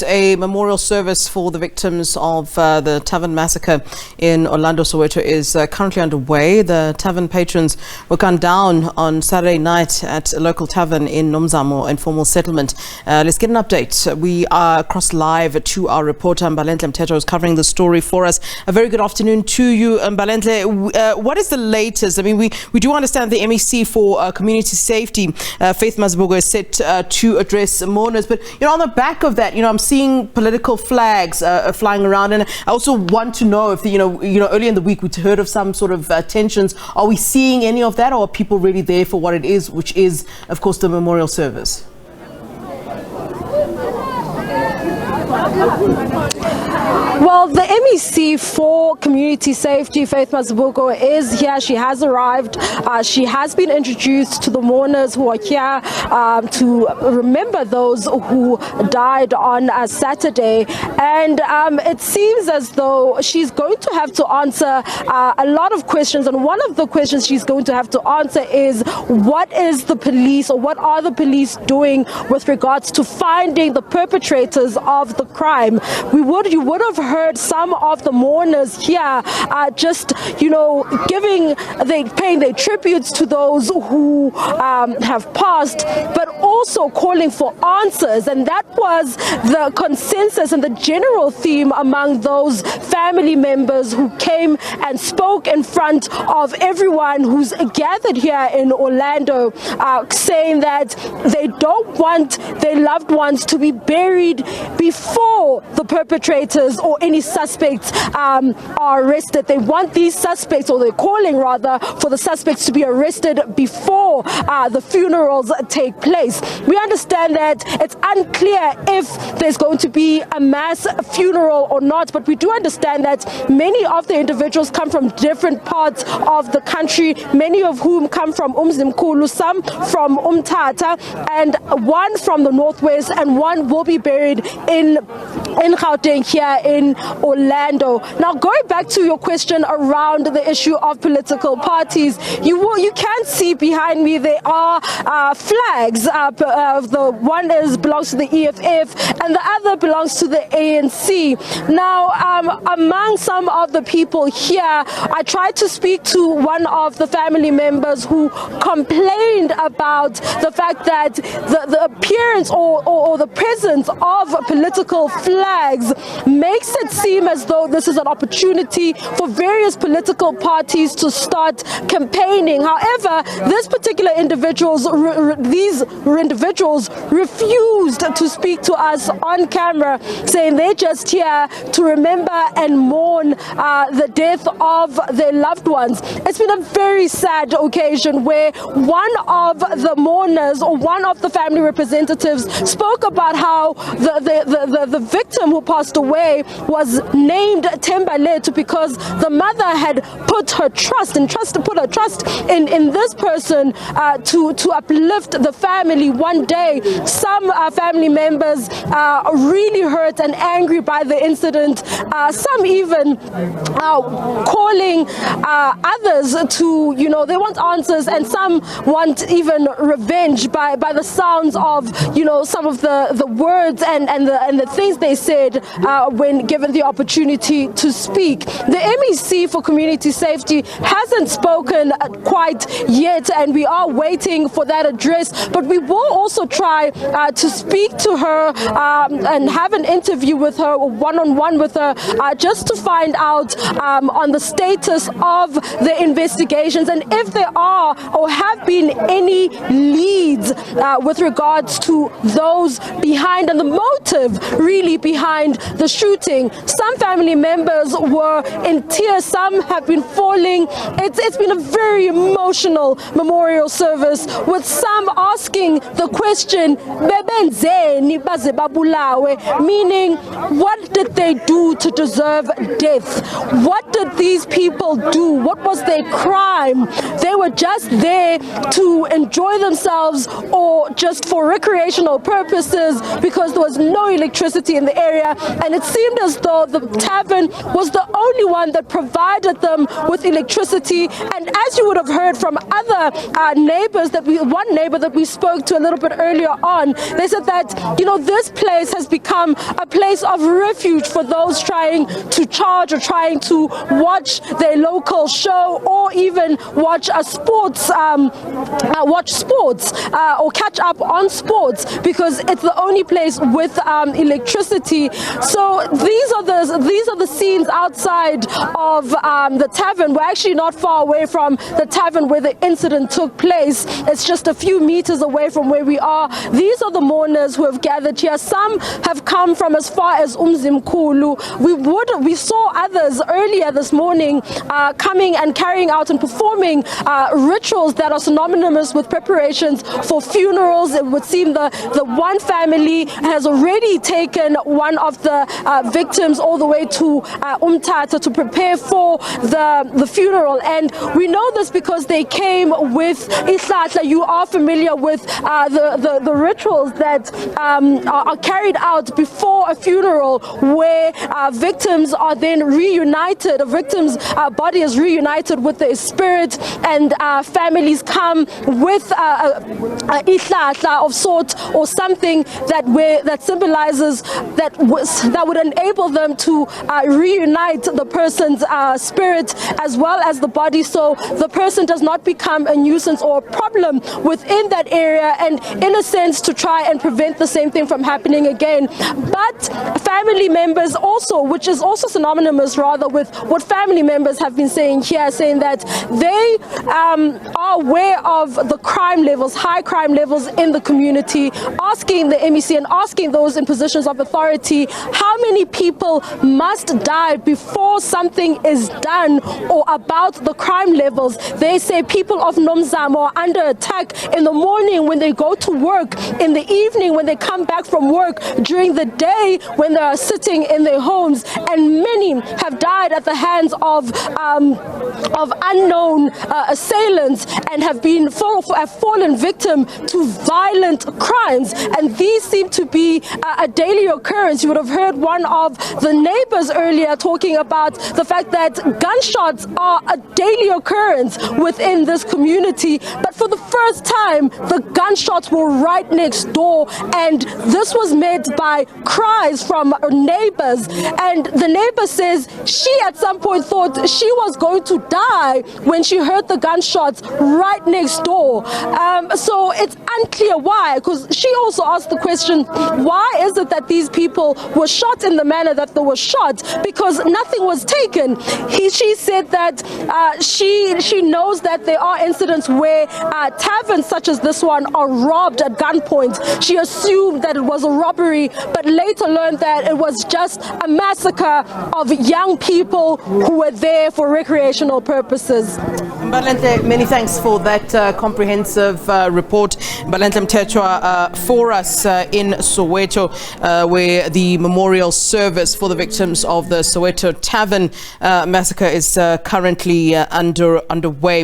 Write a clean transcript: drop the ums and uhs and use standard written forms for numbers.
A memorial service for the victims of the Tavern massacre in Orlando, Soweto is currently underway. The tavern patrons were gunned down on Saturday night at a local tavern in Nonzamo, informal settlement. Let's get an update. We are across live to our reporter Mbalenhle Mthethwa, who's covering the story for us. A very good afternoon to you, Mbalenhle. What is the latest? I mean, we do understand the MEC for Community Safety, Faith Mazibuko, is set to address mourners. But, on the back of that, I'm seeing political flags flying around, and I also want to know if earlier in the week we heard of some sort of tensions. Are we seeing any of that, or are people really there for what it is, which is, of course, the memorial service? Well, the MEC for Community Safety, Faith Mazibuko, is here. She has arrived. She has been introduced to the mourners who are here to remember those who died on Saturday. And it seems as though she's going to have to answer a lot of questions. And one of the questions she's going to have to answer is, what is the police, or what are the police doing with regards to finding the perpetrators of the crime? You would have heard some of the mourners here just, paying their tributes to those who have passed, but also calling for answers. And that was the consensus and the general theme among those family members who came and spoke in front of everyone who's gathered here in Orlando, saying that they don't want their loved ones to be buried before the perpetrators or any suspects are arrested. They want these suspects, or they're calling rather for the suspects to be arrested before the funerals take place. We understand that it's unclear if there's going to be a mass funeral or not, but we do understand that many of the individuals come from different parts of the country, many of whom come from Umzimkulu, some from Umtata, and one from the northwest, and one will be buried in Gauteng here in Orlando. Now, going back to your question around the issue of political parties, you can see behind me there are flags. The one belongs to the EFF, and the other belongs to the ANC. Now, among some of the people here, I tried to speak to one of the family members who complained about the fact that the appearance or the presence of political flags makes it seem as though this is an opportunity for various political parties to start campaigning. However, these individuals refused to speak to us on camera, saying they're just here to remember and mourn the death of their loved ones. It's been a very sad occasion where one of the mourners, or one of the family representatives, spoke about how the victim who passed away was named Mbalenhle because the mother had put her trust in this person to uplift the family. One day, some family members are really hurt and angry by the incident, some even calling others to, they want answers, and some want even revenge by the sounds of, some of the words and the things they said when given the opportunity to speak. The MEC for Community Safety hasn't spoken quite yet, and we are waiting for that address, but we will also try to speak to her and have an interview with her, or one-on-one with her, just to find out on the status of the investigations, and if there are or have been any leads with regards to those behind and the motive really behind the shooting. Some family members were in tears, some have been falling. It's been a very emotional memorial service, with some asking the question, meaning, what did they do to deserve death? What did these people do? What was their crime? They were just there to enjoy themselves, or just for recreational purposes, because there was no electricity in the the area, and it seemed as though the tavern was the only one that provided them with electricity. And as you would have heard from other neighbors, one neighbor that we spoke to a little bit earlier on, they said that, you know, this place has become a place of refuge for those trying to charge or trying to watch their local show, or even watch a sports, or catch up on sports, because it's the only place with electricity. So these are the scenes outside of the tavern. We're actually not far away from the tavern where the incident took place. It's just a few meters away from where we are. These are the mourners who have gathered here. Some have come from as far as Umzimkhulu. We saw others earlier this morning coming and carrying out and performing rituals that are synonymous with preparations for funerals. It would seem the one family has already taken one of the victims all the way to Umtata to prepare for the funeral. And we know this because they came with Islatla. You are familiar with the rituals that are carried out before a funeral, where victims are then reunited. A victim's body is reunited with their spirit, and families come with Islatla of sort, or something that symbolizes that would enable them to reunite the person's spirit as well as the body, so the person does not become a nuisance or a problem within that area, and in a sense to try and prevent the same thing from happening again. But family members also, which is also synonymous rather with what family members have been saying here, saying that they are aware of the crime levels, high crime levels in the community, asking the MEC and asking those in positions of authority, how many people must die before something is done or about the crime levels. They say people of Nonzamo are under attack in the morning when they go to work, in the evening when they come back from work, during the day when they are sitting in their homes, and many have died at the hands of unknown assailants and have fallen victim to violent crimes. And these seem to be a daily occurrence. You would have heard one of the neighbors earlier talking about the fact that gunshots are a daily occurrence within this community. But for the first time, the gunshots were right next door, and this was met by cries from neighbors. And the neighbor says she at some point thought she was going to die when she heard the gunshots right next door. So it's unclear why, because she also asked the question, why is it that these people were shot in the manner that they were shot? Because nothing was taken. She said that she knows that there are incidents where taverns such as this one are robbed at gunpoint. She assumed that it was a robbery, but later learned that it was just a massacre of young people who were there for recreational purposes. Mbalenhle, many thanks for that comprehensive report. Mbalenhle Mthethwa for us in Soweto, where the memorial service for the victims of the Soweto Tavern massacre is currently underway.